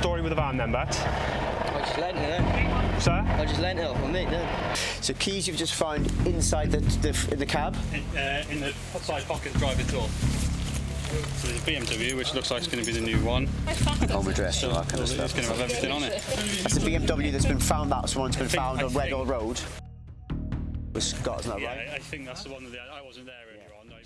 story with the van then, Bet? I just lent it then. Sir? I just lent it off my mate then. So keys you've just found inside in the cab? In the side pocket driver's door. So there's a BMW, which looks like it's going to be the new one. Home address and all that kind of stuff. It's going to have everything on it. That's the BMW that's been found, that's the one that's been found on Redall Road. Was Scott, isn't that right? Yeah, I think that's the one that I wasn't there earlier on. No,